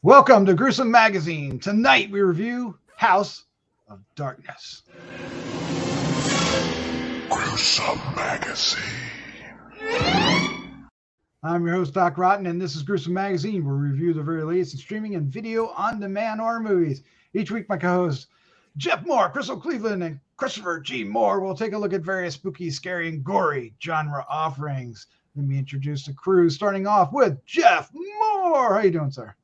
Welcome to Gruesome Magazine. Tonight we review House of Darkness. Gruesome Magazine. I'm your host, Doc Rotten, and this is Gruesome Magazine, where we review the very latest in streaming and video on-demand horror movies. Each week, my co-hosts Jeff Mohr, Crystal Cleveland, and Christopher G. Mohr will take a look at various spooky, scary, and gory genre offerings. Let me introduce the crew, starting off with Jeff Mohr. How you doing, sir?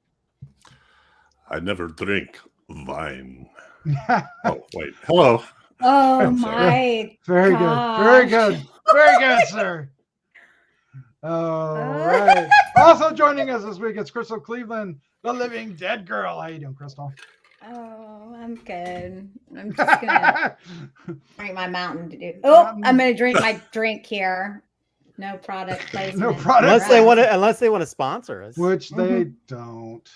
I never drink wine. Oh, wait. Hello. Oh my Very gosh. good. Very good. Very good, sir. All right. Also joining us this week is Crystal Cleveland, the living dead girl. How you doing, Crystal? Oh, I'm good. I'm just gonna drink my Mountain Dew. Oh, I'm gonna drink my drink here. No product placement. No product. Unless they want to sponsor us. Which they don't.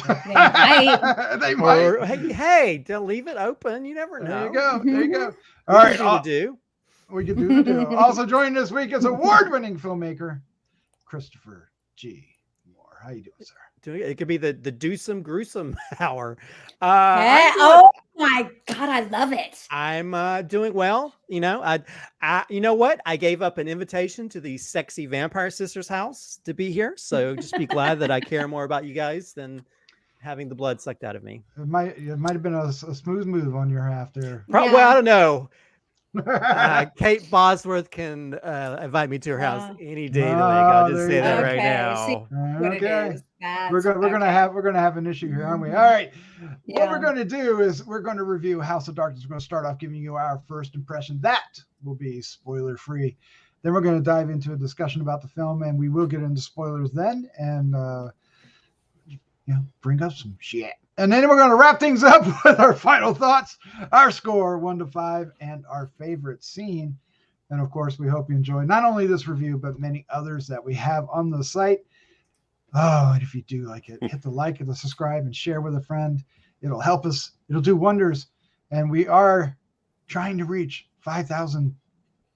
They might. They might. Or, hey, to leave it open. You never know. There you go. There you go. All right. We can do the do. Also joining this week is award-winning filmmaker Christopher G. Mohr. How you doing, sir? It could be the Dewsome Gruesome hour. Oh my God, I love it. I'm doing well. You know, you know what? I gave up an invitation to the sexy vampire sisters' house to be here. So just be glad that I care more about you guys than having the blood sucked out of me. It might have been a smooth move on your half there. Well, I don't know. Kate Bosworth can invite me to her house any day of the week. I'll just say that right now. Okay. We're gonna have an issue here, aren't we? All right. Yeah. What we're gonna do is we're gonna review House of Darkness. We're gonna start off giving you our first impression. That will be spoiler free. Then we're gonna dive into a discussion about the film, and we will get into spoilers then, and bring up some shit. And then we're going to wrap things up with our final thoughts, our score 1 to 5, and our favorite scene. And of course, we hope you enjoy not only this review, but many others that we have on the site. Oh, and if you do like it, hit the like and the subscribe and share with a friend. It'll help us. It'll do wonders. And we are trying to reach 5,000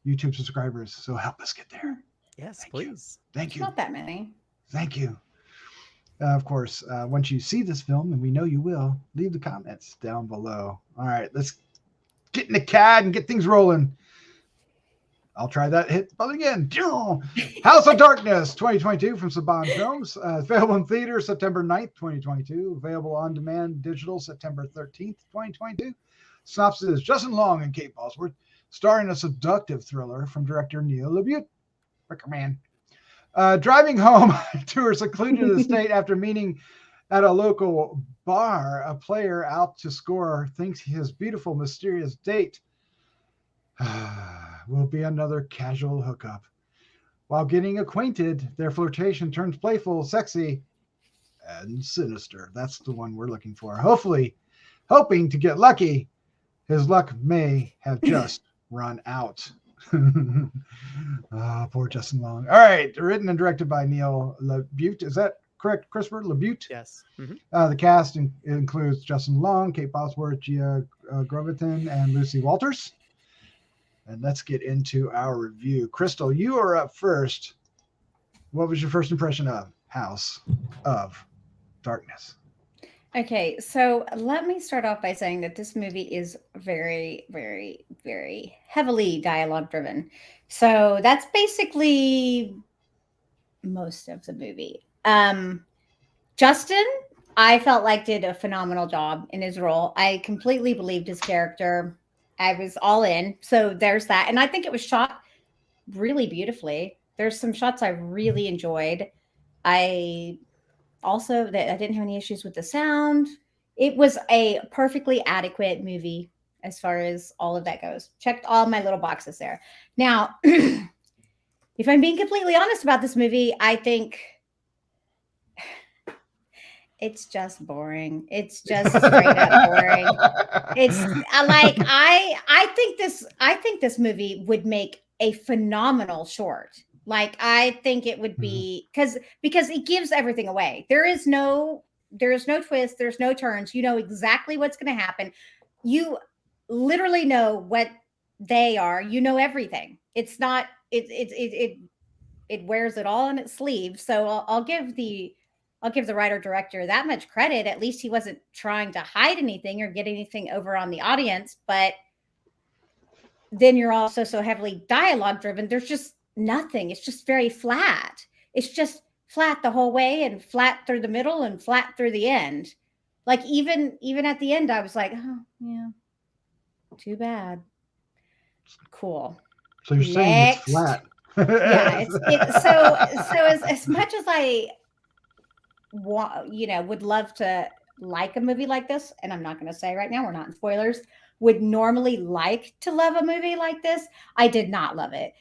YouTube subscribers. So help us get there. Yes, Thank please. You. Thank you. Not that many. Thank you. Of course, once you see this film, and we know you will, leave the comments down below. All right, let's get in the CAD and get things rolling. I'll try that hit button again. House of Darkness 2022 from Saban Films. Available in theater September 9th, 2022. Available on demand digital September 13th, 2022. Synopsis is Justin Long and Kate Bosworth, starring a seductive thriller from director Neil LaBute. Wicker Man. Driving home to her secluded estate after meeting at a local bar, a player out to score thinks his beautiful, mysterious date will be another casual hookup. While getting acquainted, their flirtation turns playful, sexy, and sinister. That's the one we're looking for. Hoping to get lucky, his luck may have just run out. Oh, poor Justin Long. All right, written and directed by Neil LaBute. Is that correct, Christopher? LaBute? Yes. The cast includes Justin Long, Kate Bosworth, Gia Groviton, and Lucy Walters. And let's get into our review. Crystal, you are up first. What was your first impression of House of Darkness? Okay, so let me start off by saying that this movie is very, very, very heavily dialogue driven. So that's basically most of the movie. Justin, I felt like did a phenomenal job in his role. I completely believed his character. I was all in. So there's that. And I think it was shot really beautifully. There's some shots I really enjoyed. I didn't have any issues with the sound. It was a perfectly adequate movie as far as all of that goes. Checked all my little boxes there. Now, if I'm being completely honest about this movie, I think it's just boring. It's just straight up boring. It's like I think this movie would make a phenomenal short. Like I think it would be because it gives everything away. There is no twist. There's no turns. You know exactly what's going to happen. You literally know what they are. You know everything. It's not. It wears it all on its sleeve. So I'll give the I'll give the writer director that much credit. At least he wasn't trying to hide anything or get anything over on the audience. But then you're also so heavily dialogue driven. There's just nothing. It's just very flat. It's just flat the whole way and flat through the middle and flat through the end. Like even at the end, I was like, oh yeah, too bad. Cool. So you're saying it's flat. Yeah. So as much as I would love to like a movie like this, and I'm not going to say right now, we're not in spoilers, would normally like to love a movie like this, I did not love it.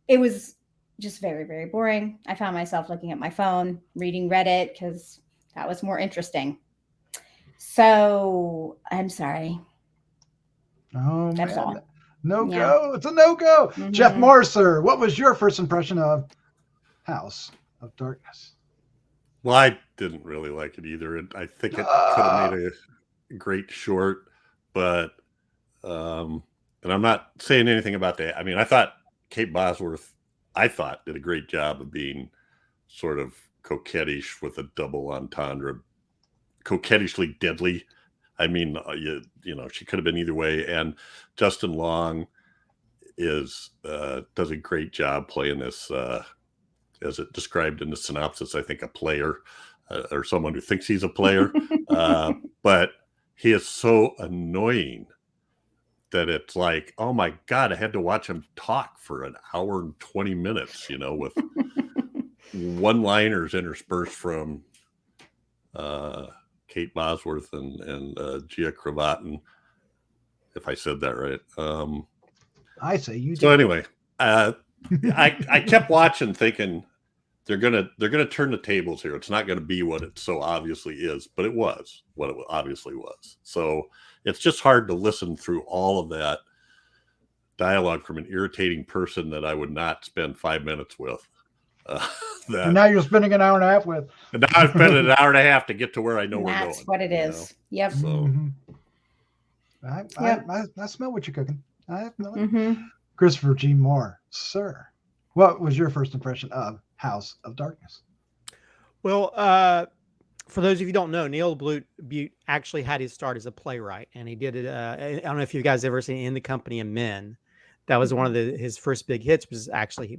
It was just very, very boring. I found myself looking at my phone, reading Reddit, because that was more interesting. So I'm sorry. Oh, that's man. all. No-go. It's a no-go. Mm-hmm. Jeff Mohr, sir, what was your first impression of House of Darkness? Well, I didn't really like it either. I think it could have made a great short, but and I'm not saying anything about that. I mean, I thought Kate Bosworth, did a great job of being sort of coquettish with a double entendre, coquettishly deadly. I mean, you know, she could have been either way. And Justin Long does a great job playing this, as it described in the synopsis, I think a player or someone who thinks he's a player. But he is so annoying that it's like, oh my God, I had to watch him talk for an hour and 20 minutes, you know, with one-liners interspersed from Kate Bosworth and Gia Cravatin, if I said that right. I say you did. So anyway, I kept watching thinking they're gonna turn the tables here. It's not gonna be what it so obviously is, but it was what it obviously was. So it's just hard to listen through all of that dialogue from an irritating person that I would not spend 5 minutes with. And now you're spending an hour and a half with. And now I've spent an hour and a half to get to where I know we're going. That's what it is. Know? Yep. So I smell what you're cooking. I smell it. Mm-hmm. Christopher G. Mohr, sir, what was your first impression of House of Darkness? Well, for those of you who don't know, Neil LaBute actually had his start as a playwright, and he did it. I don't know if you guys ever seen In the Company of Men. That was one of his first big hits, was actually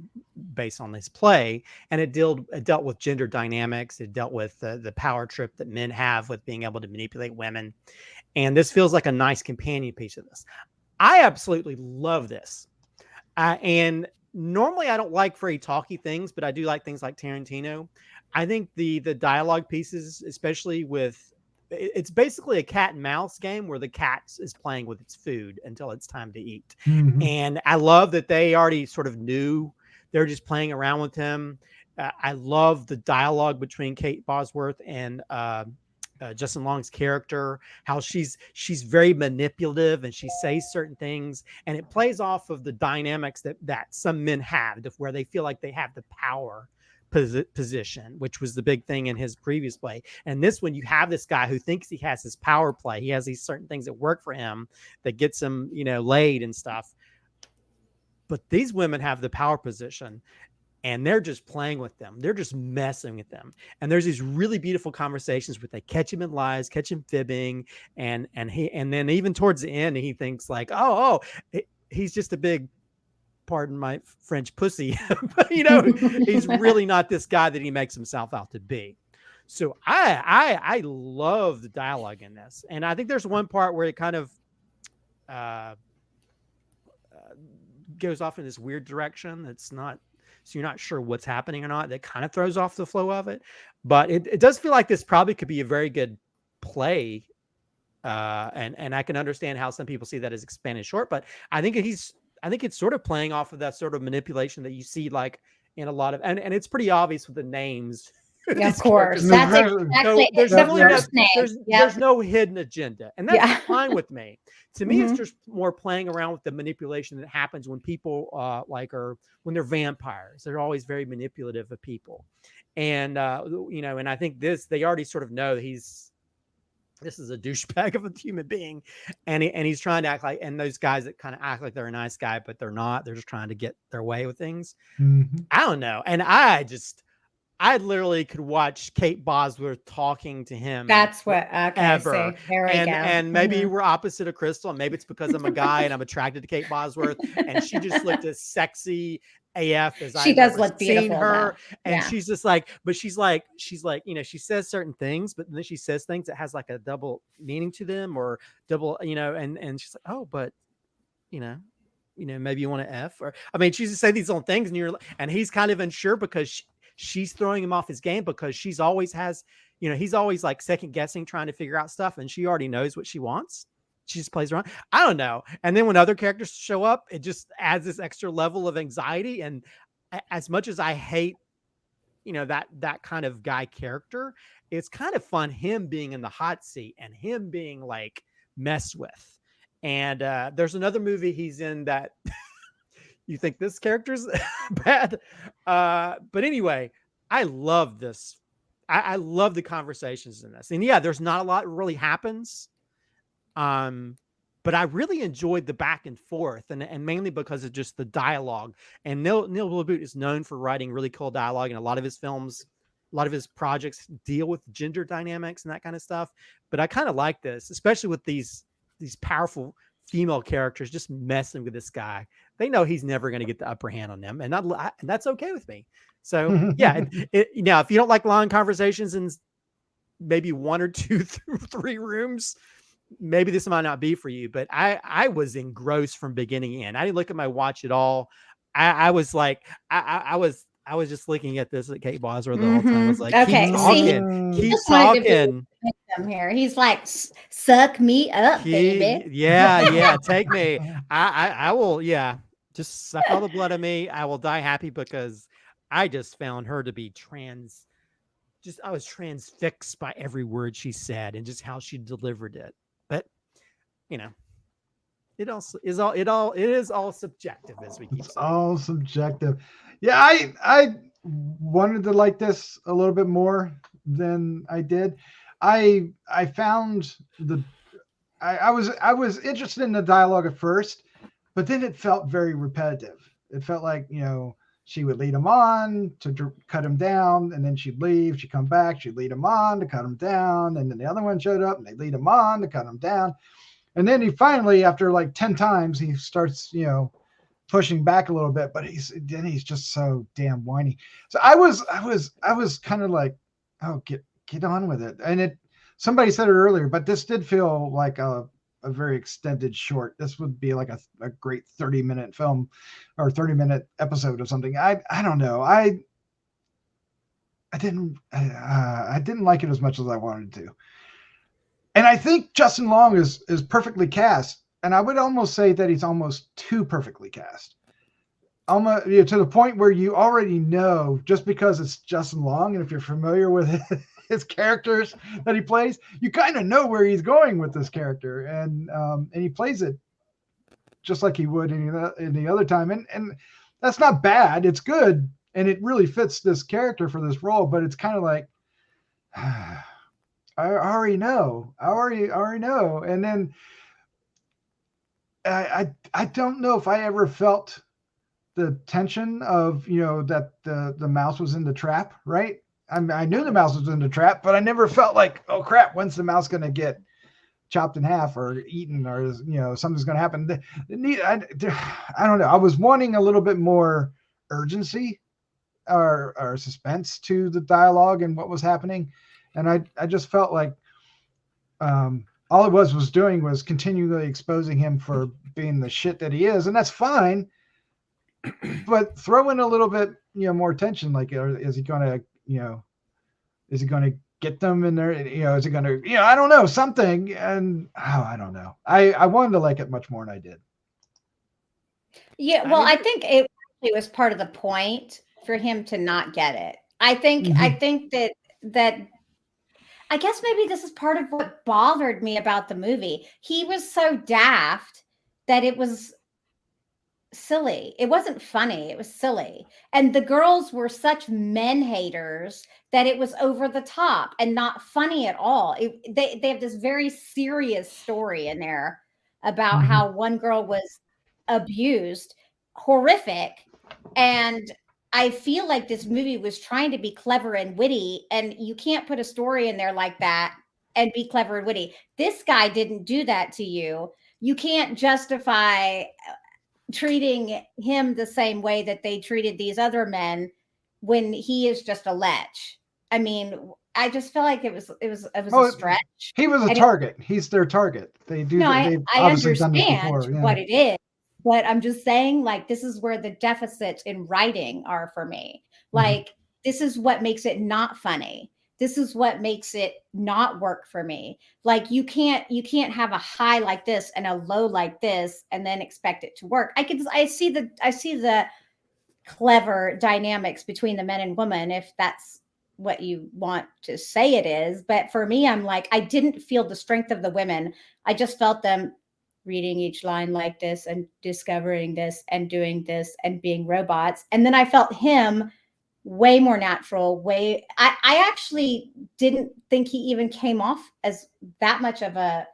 based on this play, and it dealt with gender dynamics. It dealt with the power trip that men have with being able to manipulate women, and this feels like a nice companion piece of this. I absolutely love this, and normally I don't like very talky things, but I do like things like Tarantino. I think the dialogue pieces, especially with, it's basically a cat and mouse game where the cat is playing with its food until it's time to eat. Mm-hmm. And I love that they already sort of knew they're just playing around with him. I love the dialogue between Kate Bosworth and Justin Long's character, how she's very manipulative and she says certain things, and it plays off of the dynamics that some men have, where they feel like they have the power position, which was the big thing in his previous play. And this one, you have this guy who thinks he has his power play. He has these certain things that work for him that gets him, laid and stuff. But these women have the power position, and they're just playing with them. They're just messing with them. And there's these really beautiful conversations where they catch him in lies, catch him fibbing, and then even towards the end, he thinks like, he's just a big, pardon my French, pussy. But he's really not this guy that he makes himself out to be. So I love the dialogue in this, and I think there's one part where it kind of goes off in this weird direction that's not, so you're not sure what's happening or not. That kind of throws off the flow of it. But it does feel like this probably could be a very good play. And I can understand how some people see that as expanded short, but I think it's sort of playing off of that sort of manipulation that you see like in a lot of, and it's pretty obvious with the names. Yeah, of course. That's exactly. There's definitely there's no hidden agenda, and that's fine with me. To me, it's just more playing around with the manipulation that happens when people when they're vampires. They're always very manipulative of people, and and I think they already sort of know this is a douchebag of a human being, and he's trying to act like, and those guys that kind of act like they're a nice guy, but they're not. They're just trying to get their way with things. Mm-hmm. I don't know, and I I literally could watch Kate Bosworth talking to him. That's what. Okay, ever. see, there we go. And maybe Mhm. we're opposite of Crystal. And maybe it's because I'm a guy and I'm attracted to Kate Bosworth, and she just looked as sexy AF as She I've does ever look seen beautiful, her. though. And Yeah. she's just like, but she's like, you know, she says certain things, but then she says things that has like a double meaning to them, or double, you know, and she's like, oh, but you know, maybe you want to F, or I mean, she's just saying these own things, and he's kind of unsure because she's throwing him off his game, because she's always has, you know, he's always like second guessing, trying to figure out stuff, and she already knows what she wants. She just plays around. I don't know. And then when other characters show up, it just adds this extra level of anxiety. And as much as I hate, you know, that kind of guy character, it's kind of fun him being in the hot seat and him being like messed with. And there's another movie he's in that you think this character's bad. But anyway, I love this. I love the conversations in this. And yeah, there's not a lot really happens. But I really enjoyed the back and forth, and mainly because of just the dialogue. And Neil LaBute is known for writing really cool dialogue, and a lot of his films, a lot of his projects deal with gender dynamics and that kind of stuff. But I kind of like this, especially with these powerful female characters just messing with this guy. They know he's never going to get the upper hand on them, and that's okay with me. So yeah, now if you don't like long conversations and maybe 1 or 2 through 3 rooms, maybe this might not be for you. But I was engrossed from beginning to end. I didn't look at my watch at all. I was like, I was just looking at this at Kate Bosworth the whole time. I was like, Okay, keep see, talking, keep just wanted to be talking. victim here. He's like, suck me up, baby. Yeah, take me. I will, yeah, just suck all the blood of me. I will die happy, because I just found her to be I was transfixed by every word she said and just how she delivered it. But you know, it is all subjective, as we keep It's saying. all subjective. Yeah, I wanted to like this a little bit more than I did. I found I was interested in the dialogue at first, but then it felt very repetitive. It felt like, you know, she would lead him on to cut him down, and then she'd leave. She'd come back. She'd lead him on to cut him down, and then the other one showed up, and they lead him on to cut him down. And then he finally, after like 10 times, he starts, you know, pushing back a little bit, but he's just so damn whiny. So I was kind of like, oh, get on with it. And somebody said it earlier, but this did feel like a very extended short. This would be like a great 30-minute film or 30-minute episode or something. I don't know. I didn't like it as much as I wanted to. And I think Justin Long is perfectly cast, and I would almost say that he's almost too perfectly cast. Almost, you know, to the point where you already know, just because it's Justin Long, and if you're familiar with his characters that he plays, you kind of know where he's going with this character, and he plays it just like he would any other time, and that's not bad. It's good, and it really fits this character for this role. But it's kind of like, I already know. I already know. And then I don't know if I ever felt the tension of, you know, that the mouse was in the trap, right? I knew the mouse was in the trap, but I never felt like, oh crap, when's the mouse going to get chopped in half or eaten, or, you know, something's going to happen. I don't know. I was wanting a little bit more urgency or suspense to the dialogue and what was happening. And I just felt like all it was doing was continually exposing him for being the shit that he is. And that's fine. But throw in a little bit, you know, more tension. Like, is he going to, you know, get them in there? You know, is he going to, you know, I don't know, something. And I don't know. I wanted to like it much more than I did. Yeah, well, I think it was part of the point for him to not get it. I think that I guess maybe this is part of what bothered me about the movie. He was so daft that it was silly. It wasn't funny. It was silly. And the girls were such men haters that it was over the top and not funny at all. They have this very serious story in there about how one girl was abused, horrific, and I feel like this movie was trying to be clever and witty, and you can't put a story in there like that and be clever and witty. This guy didn't do that to you. You can't justify treating him the same way that they treated these other men when he is just a lech. I mean, I just feel like it was Oh, a stretch. He was a I don't- target. He's their target. They do. No, They've I obviously done this understand before. Yeah. what it is, but I'm just saying, like, this is where the deficits in writing are for me. Like, this is what makes it not funny. This is what makes it not work for me. Like, you can't have a high like this and a low like this and then expect it to work. I see the clever dynamics between the men and women, if that's what you want to say it is. But for me, I'm like, I didn't feel the strength of the women. I just felt them reading each line like this and discovering this and doing this and being robots. And then I felt him way more natural. I actually didn't think he even came off as that much of a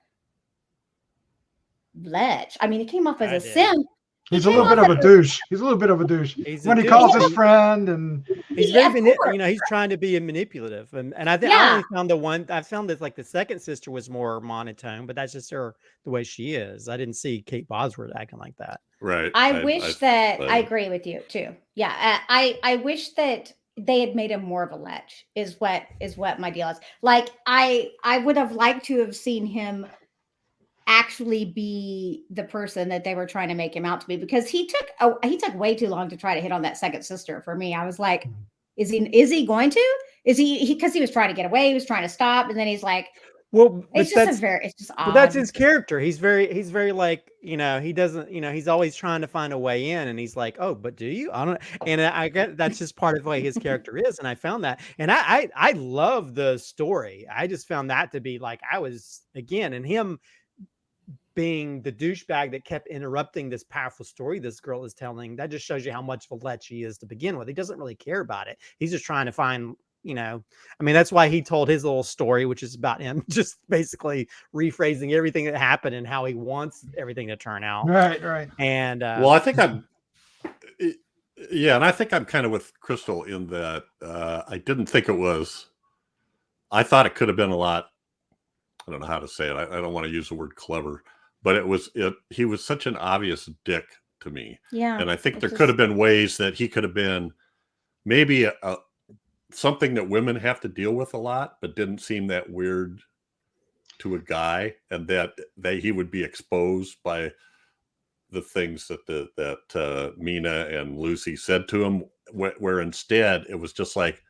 lech. I mean, he came off as I a did. simp. He's a little bit of a douche. He's a little bit of a douche. He's a When he douche. calls his friend and He's Yeah, very, of course. you know, he's trying to be manipulative, and I think I Yeah. only found the one. I found that like the second sister was more monotone, but that's just her the way she is. I didn't see Kate Bosworth acting like that. Right. I wish that I agree with you too. Yeah, I wish that they had made him more of a lech. Is what my deal is. Like, I would have liked to have seen him actually be the person that they were trying to make him out to be, because he took way too long to try to hit on that second sister. For me, I was like, is he going to? Is he because he was trying to get away, he was trying to stop, and then he's like, Well, it's just odd. but that's his character. He's very like, you know, he doesn't, you know, he's always trying to find a way in, and he's like, oh, but do you? I don't. And I get that's just part of the way his character is, and I found that, and I love the story. I just found that to be like, I was again, and him being the douchebag that kept interrupting this powerful story this girl is telling, that just shows you how much of a lech he is to begin with. He doesn't really care about it. He's just trying to find, you know, I mean, that's why he told his little story, which is about him just basically rephrasing everything that happened and how he wants everything to turn out. right. And well, I think and I think I'm kind of with Crystal in that I didn't think it was. I thought it could have been a lot. I don't know how to say it. I don't want to use the word clever, but he was such an obvious dick to me. Yeah. And I think there could have been ways that he could have been maybe something that women have to deal with a lot, but didn't seem that weird to a guy, and that he would be exposed by the things that Mina and Lucy said to him, where instead it was just like,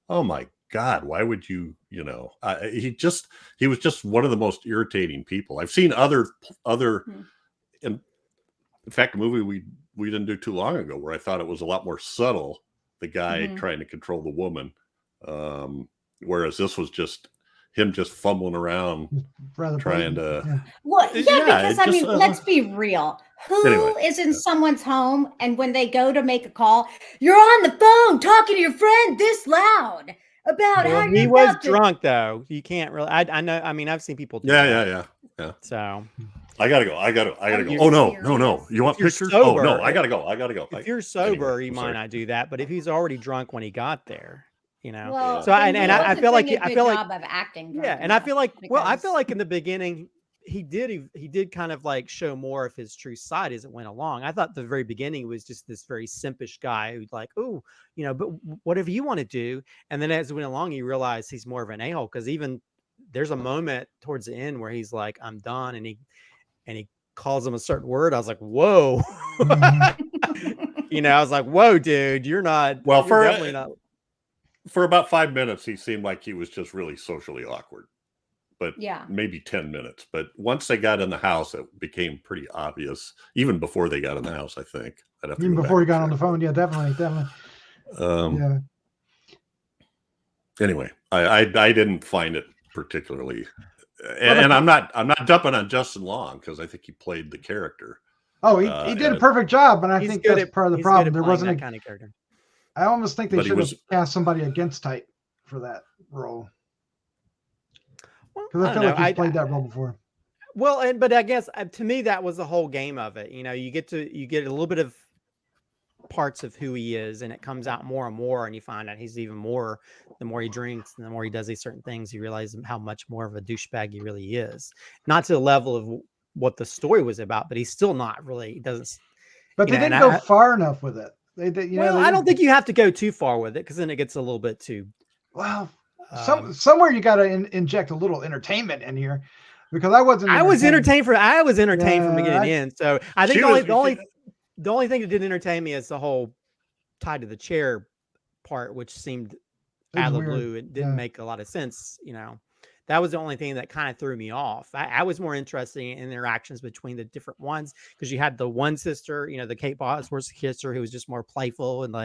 oh my God, why would you, you know, he was just one of the most irritating people. I've seen other, in fact, a movie we didn't do too long ago where I thought it was a lot more subtle, the guy trying to control the woman. Whereas this was just him just fumbling around trying to. Yeah. Well, because I mean, let's be real. Who is in someone's home, and when they go to make a call, you're on the phone talking to your friend this loud about how he was drunk though. You can't really. I know. I mean, I've seen people do that. Yeah. So I gotta go. Oh no. You want pictures? Sober, oh no, I gotta go. If you're sober, anyway, you might not do that. But if he's already drunk when he got there, you know. Well, so I feel like job of acting. Yeah, and I feel like in the beginning he did kind of like show more of his true side as it went along. I thought the very beginning was just this very simpish guy who's like, oh, you know, but whatever you want to do. And then as it went along, you realize he's more of an a-hole, because even there's a moment towards the end where he's like, I'm done, and he calls him a certain word. I was like, whoa. You know, I was like, whoa, dude, you're not. Well, you're definitely not. For about 5 minutes, he seemed like he was just really socially awkward. But yeah, maybe 10 minutes. But once they got in the house, it became pretty obvious. Even before they got in the house, I think. Even before he got on the phone, yeah, definitely. Yeah. Anyway, I didn't find it particularly, and I'm not dumping on Justin Long, because I think he played the character. Oh, he did a perfect job, and I think that's part of the problem. There wasn't that kind of character. I almost think they should have cast somebody against type for that role. Because I feel like he's played that role before. Well, but I guess to me that was the whole game of it. You know, you get a little bit of parts of who he is, and it comes out more and more, and you find out he's even more, the more he drinks and the more he does these certain things, you realize how much more of a douchebag he really is. Not to the level of what the story was about, but he's still not really, he doesn't. But they didn't go far enough with it. I don't think you have to go too far with it, because then it gets a little bit too. Well, somewhere you got to inject a little entertainment in here, because I was entertained from beginning to end. So I think the only thing that didn't entertain me is the whole tied to the chair part, which seemed out of the blue. It didn't make a lot of sense. That was the only thing that kind of threw me off. I was more interested in interactions between the different ones, because you had the one sister, the Kate Bosworth sister, who was just more playful and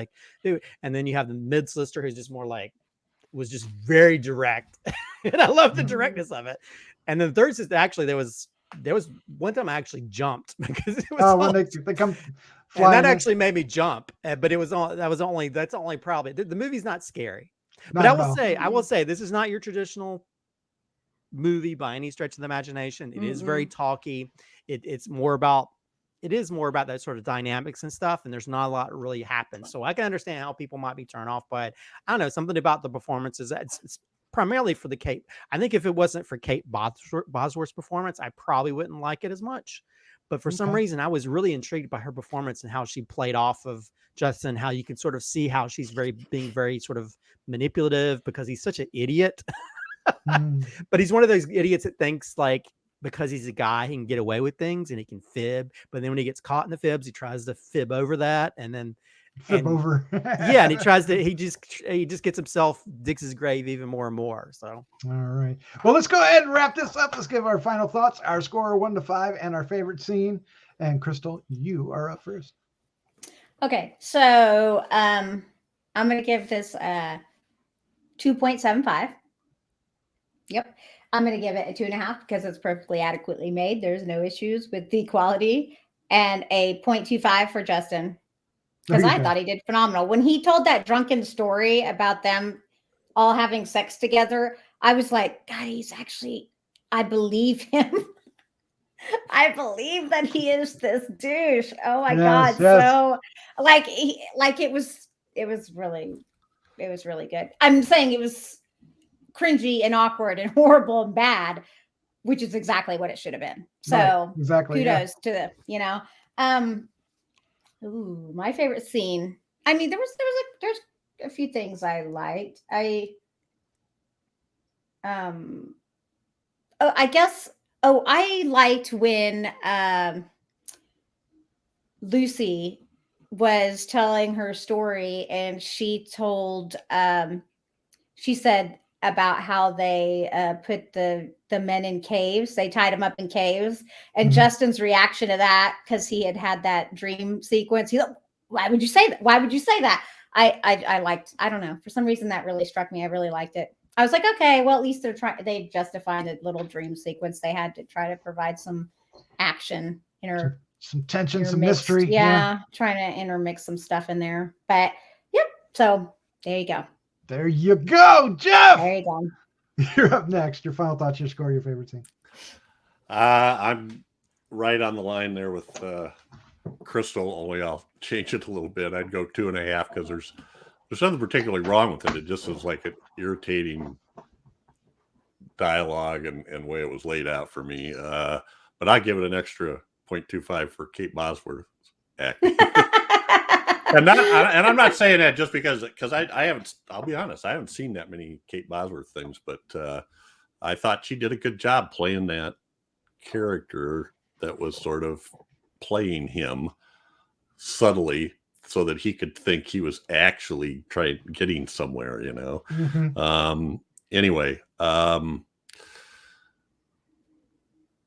and then you have the mid sister who's just more was just very direct. And I love the directness of it. And then the third sister, actually, there was one time I actually jumped because it was when they come flying. That actually made me jump, but that's only probably the movie's not scary. But I will say this is not your traditional movie by any stretch of the imagination. It is very talky. It is more about that sort of dynamics and stuff, and there's not a lot really happens. So I can understand how people might be turned off by it. I don't know, something about the performances. It's primarily for the Kate. I think if it wasn't for Kate Bosworth's performance, I probably wouldn't like it as much. But for some reason, I was really intrigued by her performance and how she played off of Justin, how you can sort of see how she's being very sort of manipulative, because he's such an idiot. But he's one of those idiots that thinks because he's a guy, he can get away with things and he can fib. But then when he gets caught in the fibs, he tries to fib over that, and then over. Yeah, and he just gets himself, digs his grave even more and more. So all right, well, let's go ahead and wrap this up. Let's give our final thoughts, our score 1 to 5, and our favorite scene. And Crystal, you are up first. Okay, so I'm gonna give this 2.75. Yep. I'm going to give it a 2.5 because it's perfectly adequately made. There's no issues with the quality, and a 0.25 for Justin, because I thought he did phenomenal. When he told that drunken story about them all having sex together, I was like, God, I believe him. I believe that he is this douche. Oh my God. Yes. So it was really good. I'm saying it was cringy and awkward and horrible and bad, which is exactly what it should have been. So right, exactly, kudos to my favorite scene. I mean, there's a few things I liked. I liked when Lucy was telling her story, and she said about how they put the men in caves. They tied them up in caves, and Justin's reaction to that, because he had that dream sequence. He's like, "Why would you say that? Why would you say that?" I liked. I don't know. For some reason, that really struck me. I really liked it. I was like, okay, well, at least they justified the little dream sequence they had to try to provide some action, some tension, some mystery. Yeah, trying to intermix some stuff in there. But yep. So there you go. There you go, Jeff. There you go. You're up next. Your final thoughts, your score, your favorite scene. I'm right on the line there with Crystal, only I'll change it a little bit. I'd go 2.5 because there's nothing particularly wrong with it. It just was like an irritating dialogue and way it was laid out for me. But I give it an extra 0.25 for Kate Bosworth's acting. And I'm not saying that just because I haven't, I'll be honest, I haven't seen that many Kate Bosworth things, but I thought she did a good job playing that character that was sort of playing him subtly so that he could think he was actually getting somewhere, Anyway,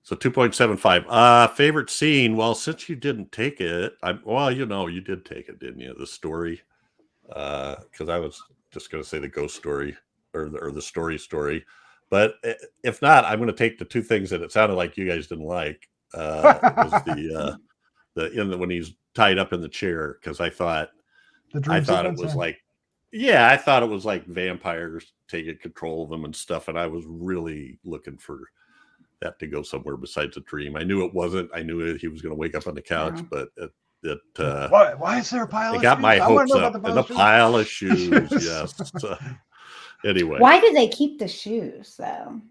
so 2.75. Favorite scene. Well, since you didn't take it, you did take it, didn't you? The story. Because I was just going to say the ghost story or the story. But if not, I'm going to take the two things that it sounded like you guys didn't like. Was when he's tied up in the chair, because I thought it was I thought it was like vampires taking control of him and stuff, and I was really looking for that to go somewhere besides a dream. I knew it wasn't. I knew he was going to wake up on the couch, but Why is there a pile They of got shoes? my I want hopes to know up. about the And a pile of shoes, yes. Anyway. Why do they keep the shoes though?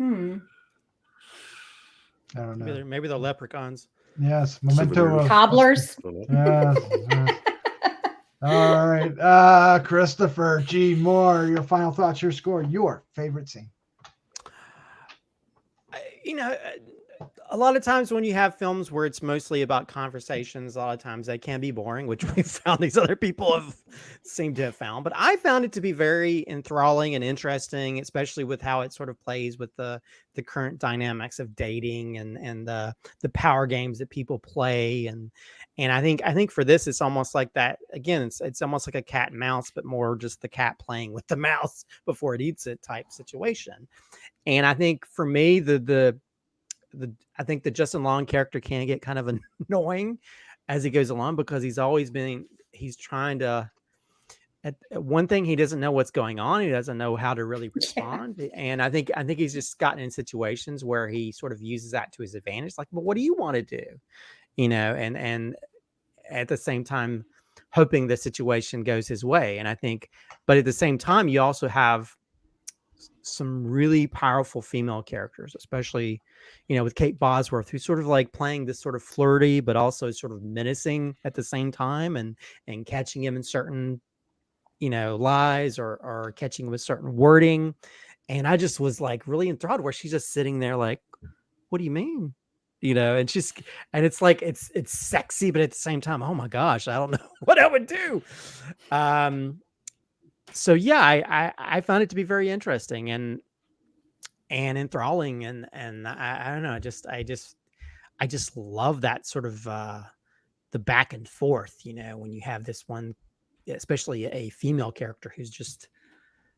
I don't know. Maybe they're leprechauns. Yes, memento of Cobblers. Yes. All right. Christopher G. Mohr, your final thoughts, your score, your favorite scene. You know, a lot of times when you have films where it's mostly about conversations, a lot of times they can be boring, which we found these other people have seemed to have found. But I found it to be very enthralling and interesting, especially with how it sort of plays with the current dynamics of dating and the power games that people play. And I think for this, it's almost like that. Again, it's almost like a cat and mouse, but more just the cat playing with the mouse before it eats it type situation. And I think for me, I think the Justin Long character can get kind of annoying as he goes along, because he's trying to, at one thing, he doesn't know what's going on. He doesn't know how to really respond. Yeah. And I think he's just gotten in situations where he sort of uses that to his advantage. Like, but what do you want to do? You know, and at the same time, hoping the situation goes his way. And I think, but at the same time, you also have some really powerful female characters, especially, you know, with Kate Bosworth, who's sort of like playing this sort of flirty, but also sort of menacing at the same time, and catching him in certain, you know, lies or catching him with certain wording. And I just was like really enthralled, where she's just sitting there like, what do you mean? You know, and it's like, it's sexy, but at the same time, oh my gosh, I don't know what I would do. So yeah, I found it to be very interesting and enthralling, and I don't know, I just love that sort of the back and forth, you know, when you have this one, especially a female character who's just,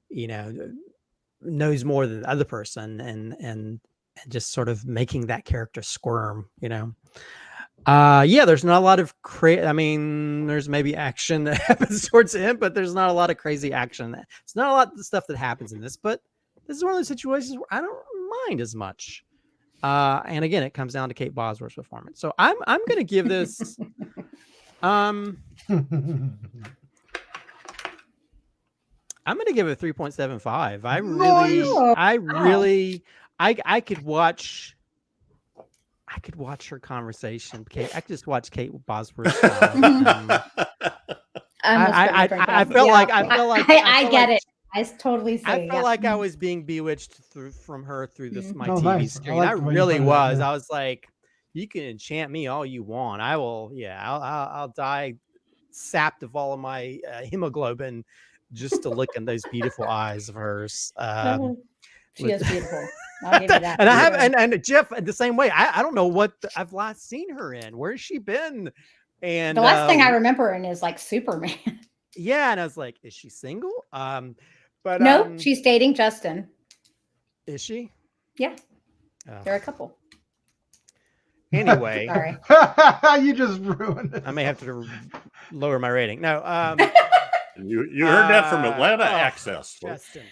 you know, knows more than the other person, and just sort of making that character squirm, you know. Yeah, there's not a lot of I mean, there's maybe action that happens towards him, but there's not a lot of crazy action. It's not a lot of the stuff that happens in this, but this is one of those situations where I don't mind as much. And again, it comes down to Kate Bosworth's performance. So I'm going to give this, I'm going to give it 3.75. I could watch her conversation. I could just watch Kate Bosworth. I felt like I get it. I totally see. I felt like I was being bewitched from her through this my TV nice. screen. I really was. I was like, you can enchant me all you want. I will. Yeah, I'll die sapped of all of my hemoglobin just to look in those beautiful eyes of hers. She is beautiful. I'll give you that. And I have, and Jeff, the same way. I don't know what I've last seen her in. Where's she been? And the last thing I remember her in is like Superman. Yeah, and I was like, is she single? But no, she's dating Justin. Is she? Yeah, they're a couple. Anyway, sorry, you just ruined it. I may have to lower my rating. No, you heard that from Atlanta Access. Justin,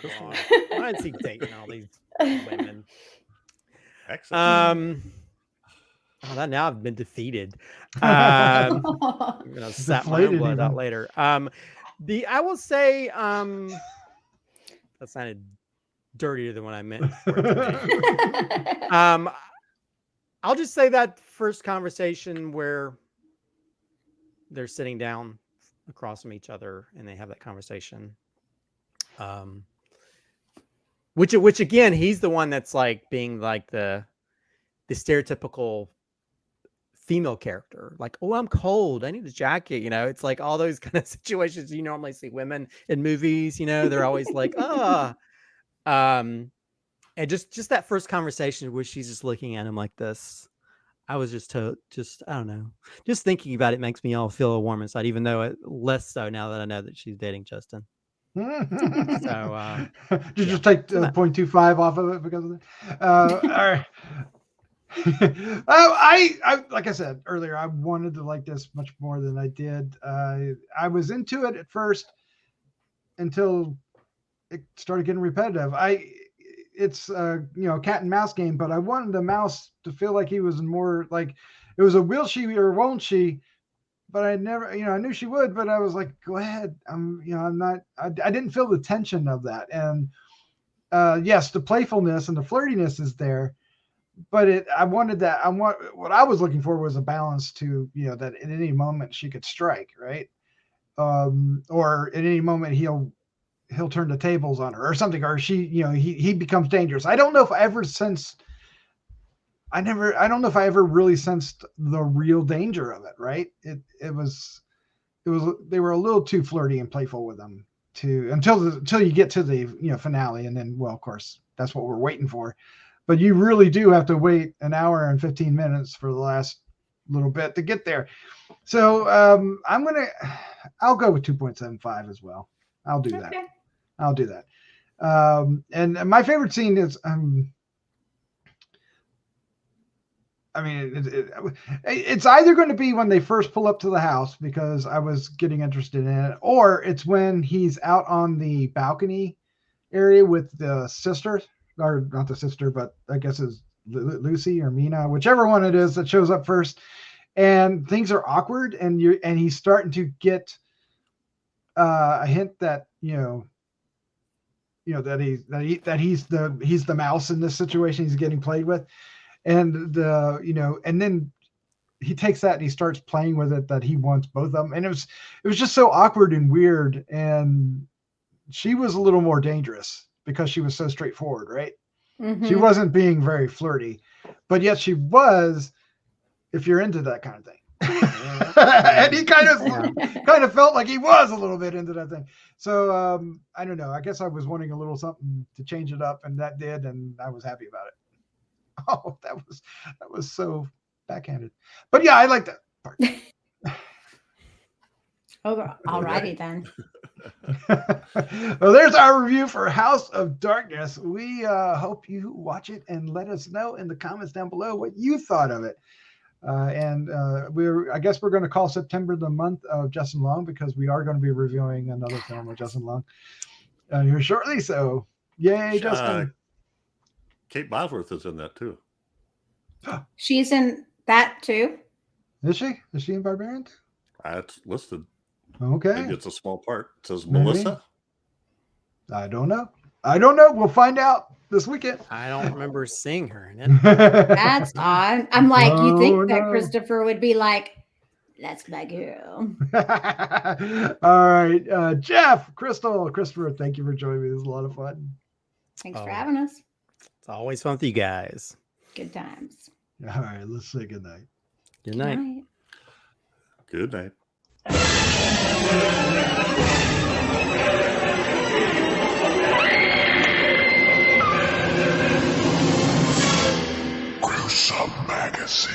why is he dating all these women? Excellent. Now I've been defeated. I'm gonna sap my own blood out later. I will say that sounded dirtier than what I meant. I'll just say that first conversation where they're sitting down across from each other and they have that conversation. Which again, he's the one that's like being like the stereotypical female character, like, oh, I'm cold, I need a jacket, you know. It's like all those kind of situations you normally see women in movies, you know. They're always like, and just that first conversation where she's just looking at him like this, I was just I don't know, just thinking about it makes me all feel a warm inside, even though less so now that I know that she's dating Justin. So did you just take 0.25 off of it because of that? All right. I like I said earlier, I wanted to like this much more than I did. I was into it at first until it started getting repetitive. It's cat and mouse game, but I wanted the mouse to feel like he was more like it was a will she or won't she, but I never, I knew she would, but I was like, go ahead. I'm not, I didn't feel the tension of that. And yes, the playfulness and the flirtiness is there, but I wanted that. What I was looking for was a balance to, that at any moment she could strike, right? Or at any moment he'll turn the tables on her or something, or she, he becomes dangerous. I don't know if I ever sensed, I don't know if I ever really sensed the real danger of it, right? It was, they were a little too flirty and playful with them until you get to the, finale. And then, well, of course, that's what we're waiting for. But you really do have to wait an hour and 15 minutes for the last little bit to get there. So I'll go with 2.75 as well. I'll do that. I'll do that. And my favorite scene is, it's either going to be when they first pull up to the house because I was getting interested in it, or it's when he's out on the balcony area with the sister, or not the sister, but I guess it's Lucy or Mina, whichever one it is that shows up first, and things are awkward, and he's starting to get a hint that that he's the mouse in this situation. He's getting played with. And and then he takes that and he starts playing with it that he wants both of them. And it was just so awkward and weird. And she was a little more dangerous because she was so straightforward, right? Mm-hmm. She wasn't being very flirty, but yet she was, if you're into that kind of thing. And he kind of felt like he was a little bit into that thing. So I don't know. I guess I was wanting a little something to change it up, and that did, and I was happy about it. Oh, that was so backhanded. But yeah, I like that part. All righty then. Well, there's our review for House of Darkness. We hope you watch it and let us know in the comments down below what you thought of it. I guess we're going to call September the month of Justin Long, because we are going to be reviewing another film of Justin Long here shortly. So yay, Justin. Kate Bosworth is in that too. She's in that too. Is she? Is she in Barbarians? It's listed. Okay. Maybe it's a small part. It says Maybe. Melissa. I don't know. We'll find out this weekend. I don't remember seeing her in it. That's odd. I'm like, you think that Christopher would be like, that's my girl. All right. Jeff, Crystal, Christopher, thank you for joining me. This was a lot of fun. Thanks for having us. It's always fun with you guys. Good times. All right, let's say good night. Good night. Good night. Gruesome Magazine.